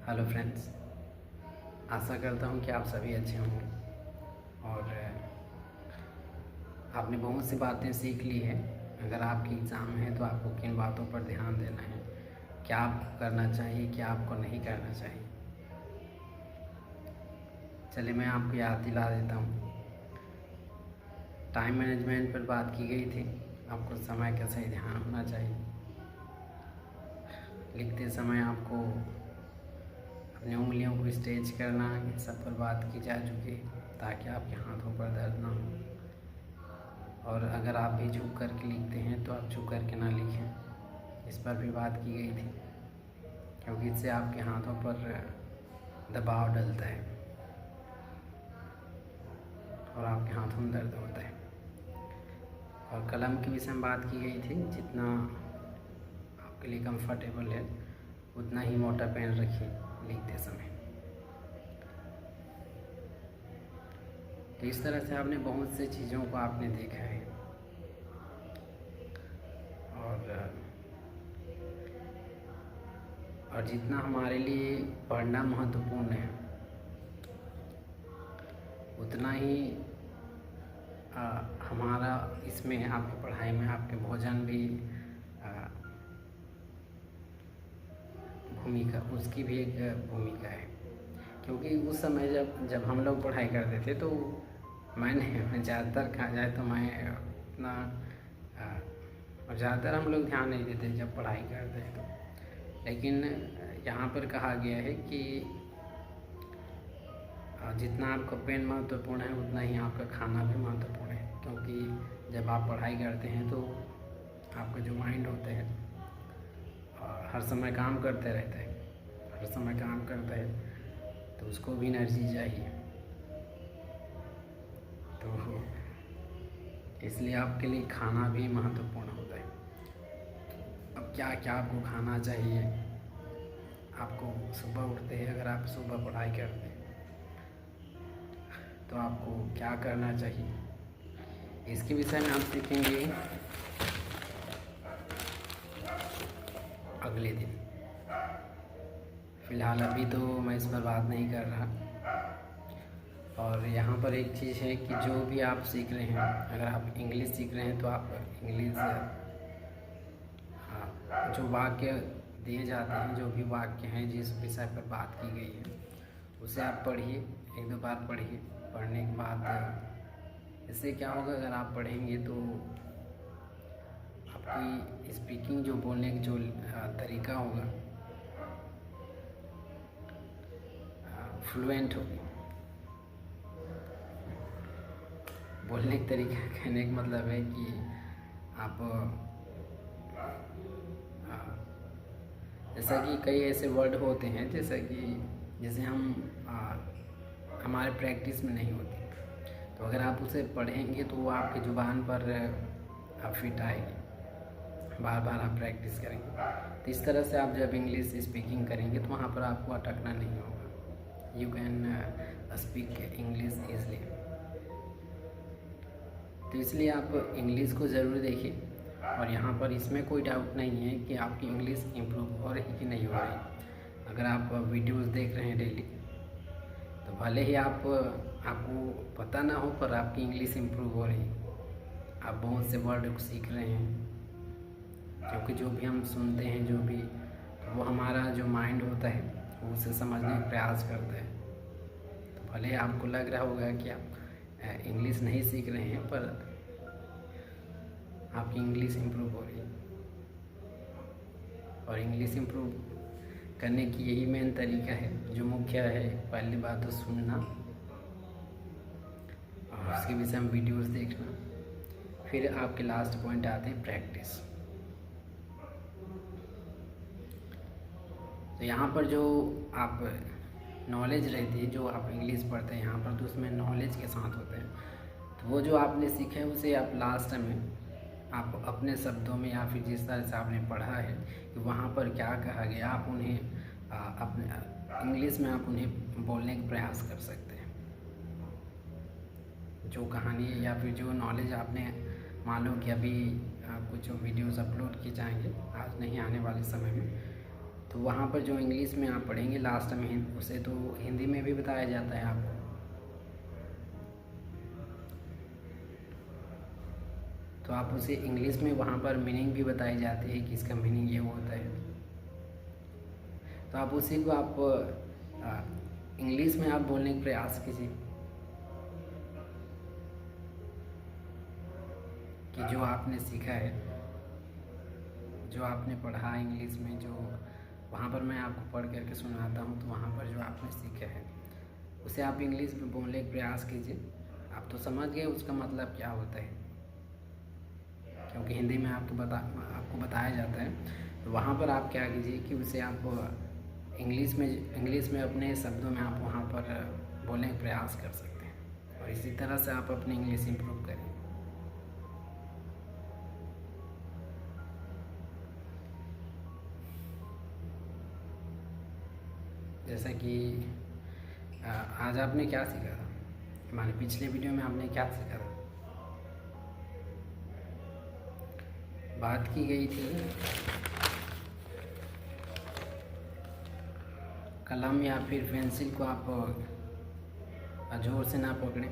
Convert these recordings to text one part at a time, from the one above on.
Hello friends, आशा करता हूँ कि आप सभी अच्छे होंगे और आपने बहुत सी बातें सीख ली है। अगर आपकी एग्ज़ाम है तो आपको किन बातों पर ध्यान देना है, क्या आपको करना चाहिए, क्या आपको नहीं करना चाहिए। चलिए मैं आपको याद दिला देता हूँ। टाइम मैनेजमेंट पर बात की गई थी, आपको समय का सही ध्यान होना चाहिए। लिखते समय आपको अपनी उंगलियों को स्ट्रेच करना, इन सब पर बात की जा चुकी है ताकि आपके हाथों पर दर्द ना हो। और अगर आप भी झुक करके लिखते हैं तो आप झुक करके ना लिखें, इस पर भी बात की गई थी, क्योंकि इससे आपके हाथों पर दबाव डलता है और आपके हाथों में दर्द होता है। और कलम के विषय में बात की गई थी, जितना आपके लिए कंफर्टेबल है उतना ही मोटा पेन रखिए लिखते समय। तो इस तरह से आपने बहुत से चीज़ों को आपने देखा है और जितना हमारे लिए पढ़ना महत्वपूर्ण है उतना ही हमारा इसमें आपकी पढ़ाई में आपके भोजन भी भूमिका, उसकी भी एक भूमिका है। क्योंकि उस समय जब हम लोग पढ़ाई करते थे तो मैं ज़्यादातर कहा जाए तो मैं अपना और ज़्यादातर हम लोग ध्यान नहीं देते जब पढ़ाई करते हैं तो। लेकिन यहाँ पर कहा गया है कि जितना आपका पेन महत्वपूर्ण है उतना ही आपका खाना भी महत्वपूर्ण है। क्योंकि जब आप पढ़ाई करते हैं तो आपका जो माइंड होता है हर समय काम करते रहता है, हर समय काम करता है, तो उसको भी एनर्जी चाहिए। तो इसलिए आपके लिए खाना भी महत्वपूर्ण होता है। अब क्या क्या आपको खाना चाहिए, आपको सुबह उठते हैं, अगर आप सुबह पढ़ाई करते हैं तो आपको क्या करना चाहिए, इसके विषय में आप सीखेंगे अगले दिन। फ़िलहाल अभी तो मैं इस पर बात नहीं कर रहा। और यहाँ पर एक चीज़ है कि जो भी आप सीख रहे हैं, अगर आप इंग्लिश सीख रहे हैं तो आप इंग्लिश जो वाक्य दिए जाते हैं, जो भी वाक्य हैं जिस विषय पर बात की गई है उसे आप पढ़िए, एक दो बार पढ़िए। पढ़ने के बाद इससे क्या होगा, अगर आप पढ़ेंगे तो आपकी स्पीकिंग, जो बोलने का जो तरीका होगा, फ्लुएंट होगी। बोलने का तरीका कहने का मतलब है कि आप जैसा कि कई ऐसे वर्ड होते हैं जैसे हम हमारे प्रैक्टिस में नहीं होते, तो अगर आप उसे पढ़ेंगे तो वो आपकी ज़ुबान पर फिट आएगी, बार बार आप प्रैक्टिस करेंगे। तो इस तरह से आप जब इंग्लिश स्पीकिंग करेंगे तो वहाँ पर आपको अटकना नहीं होगा। You can speak English easily. तो इसलिए आप इंग्लिश को ज़रूर देखिए। और यहाँ पर इसमें कोई डाउट नहीं है कि आपकी इंग्लिश इम्प्रूव हो रही कि नहीं हो रही। अगर आप वीडियोस देख रहे हैं डेली तो भले ही आपको पता ना हो, पर आपकी इंग्लिश इम्प्रूव हो रही, आप बहुत से वर्ड को सीख रहे हैं। क्योंकि जो भी हम सुनते हैं, जो भी, तो वो हमारा जो माइंड होता है वो उसे समझने का प्रयास करता है। तो भले ही आपको लग रहा होगा कि आप इंग्लिश नहीं सीख रहे हैं, पर आपकी इंग्लिश इम्प्रूव हो रही है। और इंग्लिश इम्प्रूव करने की यही मेन तरीका है, जो मुख्य है। पहली बात तो सुनना, और उसके विषय में वीडियोस देखना। फिर आपके लास्ट पॉइंट आते हैं प्रैक्टिस। तो यहाँ पर जो आप नॉलेज रहती है, जो आप इंग्लिश पढ़ते हैं यहाँ पर, तो उसमें नॉलेज के साथ होते हैं। तो वो जो आपने सीखे हैं उसे आप लास्ट में आप अपने शब्दों में, या फिर जिस तरह से आपने पढ़ा है कि वहाँ पर क्या कहा गया, आप उन्हें अपने इंग्लिश में आप उन्हें बोलने का प्रयास कर सकते हैं। जो कहानी या फिर जो नॉलेज आपने, मान लो कि अभी कुछ वीडियोस अपलोड किए जाएंगे आज नहीं, आने वाले समय में, तो वहाँ पर जो इंग्लिश में आप पढ़ेंगे लास्ट में उसे तो हिंदी में भी बताया जाता है आपको। तो आप उसे इंग्लिश में वहाँ पर मीनिंग भी बताई जाती है कि इसका मीनिंग ये होता है। तो आप उसी को आप इंग्लिश में आप बोलने का प्रयास कीजिए कि जो आपने सीखा है, जो आपने पढ़ा इंग्लिश में, जो वहाँ पर मैं आपको पढ़ करके सुनाता हूँ, तो वहाँ पर जो आपने सीखा है उसे आप इंग्लिश में बोलने का प्रयास कीजिए। आप तो समझ गए उसका मतलब क्या होता है, क्योंकि हिंदी में आपको बताया जाता है। तो वहाँ पर आप क्या कीजिए कि उसे आप इंग्लिश में अपने शब्दों में आप वहाँ पर बोलने का प्रयास कर सकते हैं, और इसी तरह से आप अपनी इंग्लिश इम्प्रूव करें। जैसा कि आज आपने क्या सीखा था, हमारे पिछले वीडियो में आपने क्या सीखा था। बात की गई थी कलम या फिर पेंसिल को आप जोर से ना पकड़ें।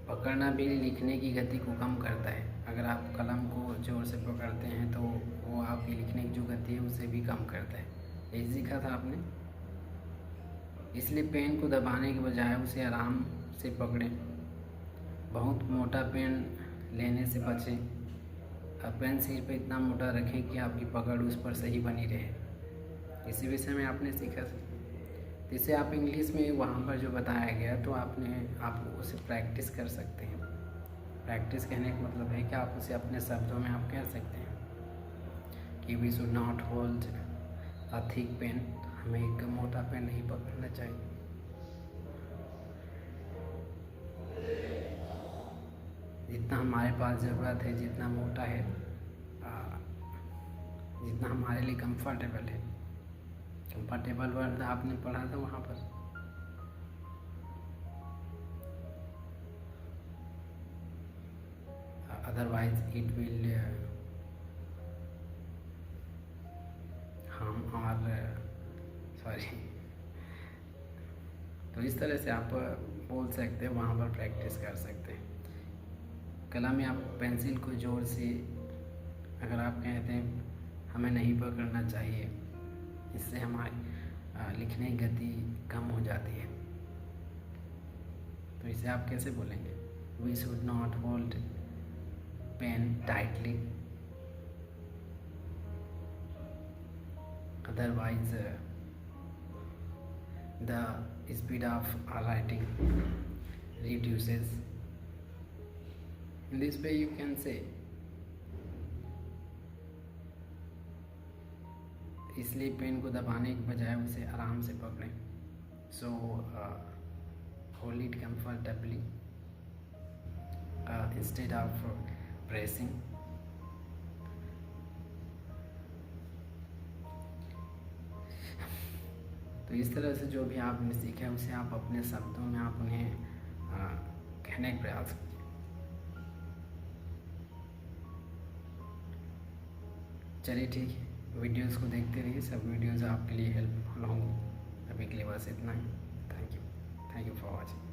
पकड़ना भी लिखने की गति को कम करता है। अगर आप कलम को जोर से पकड़ते हैं तो वो आपकी लिखने की जो गति है उसे भी कम करता है। यही सीखा था आपने। इसलिए पेन को दबाने के बजाय उसे आराम से पकड़ें। बहुत मोटा पेन लेने से बचें। अब पेन सिर पर इतना मोटा रखें कि आपकी पकड़ उस पर सही बनी रहे। इसी विषय में आपने सीखा था। इसे आप इंग्लिश में वहाँ पर जो बताया गया तो आप उसे प्रैक्टिस कर सकते हैं। प्रैक्टिस कहने का मतलब है कि आप उसे अपने शब्दों में आप कह सकते हैं कि we should not hold a thick pen. हमें एक मोटा पेन नहीं पकड़ना चाहिए। जितना हमारे पास ज़रूरत है, जितना मोटा है, जितना हमारे लिए कंफर्टेबल है। कंफर्टेबल वर्ड आपने पढ़ा था वहाँ पर। अदरवाइज इट विल हार्म और सॉरी। तो इस तरह से आप बोल सकते हैं, वहाँ पर प्रैक्टिस कर सकते हैं। कलम या पेंसिल को जोर से अगर आप कहते हैं हमें नहीं पकड़ना चाहिए, इससे हमारी लिखने की गति कम हो जाती है। तो इसे आप कैसे बोलेंगे? We should not hold pen tightly, otherwise the speed of writing reduces. In this way you can say, इसलिए पेन को दबाने के बजाय उसे आराम से पकड़ें। So hold it comfortably instead of pressing. तो इस तरह से जो भी आपने सीखा है उसे आप अपने शब्दों में आप उन्हें कहने का प्रयास कीजिए। चलिए ठीक है, वीडियोस को देखते रहिए। सब वीडियोस आपके लिए हेल्पफुल होंगी। अभी के लिए बस इतना ही। Thank you for watching.